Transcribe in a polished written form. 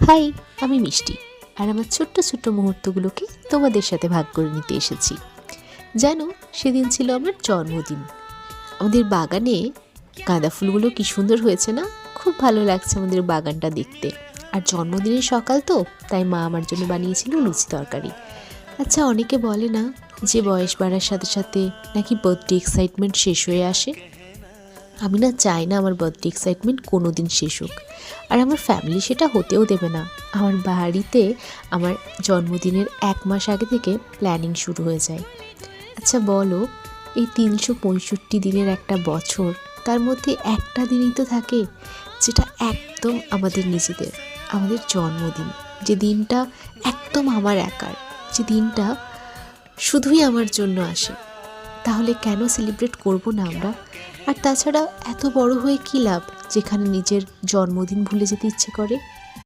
High, আমি মিষ্টি। আর আমার ছোট্ট ছোট্ট মুহূর্তগুলোকে তোমাদের সাথে ভাগ করে নিতে এসেছি। জানো, সেদিন ছিল আমার জন্মদিন। আমাদের বাগানে গাঁদা ফুলগুলো কি সুন্দর হয়েছে না? খুব ভালো লাগছে আমাদের বাগানটা দেখতে। আর জন্মদিনের সকাল তো, তাই মা আমার জন্য বানিয়েছিল লুচি তরকারি। আচ্ছা, অনেকে বলে না যে বয়স বাড়ার সাথে সাথে নাকি বার্থডে এক্সাইটমেন্ট শেষ হয়ে আসে। আমি না চাই না আমার বার্থডে এক্সাইটমেন্ট কোনো দিন শেষ হোক, আর আমার ফ্যামিলি সেটা হতেও দেবে না। আমার বাড়িতে আমার জন্মদিনের 1 মাস আগে থেকে প্ল্যানিং শুরু হয়ে যায়। আচ্ছা বলো, এই 365 দিনের একটা বছর, তার মধ্যে একটা দিনই তো থাকে যেটা একদম আমাদের নিজেদের, আমাদের জন্মদিন। যে দিনটা একদম আমার একার, যে দিনটা শুধুই আমার জন্য আসে। তাহলে কেন সেলিব্রেট করব না আমরা? আর তাছাড়া এত বড় হয়ে কী লাভ যেখানে নিজের জন্মদিন ভুলে যেতে ইচ্ছে করে।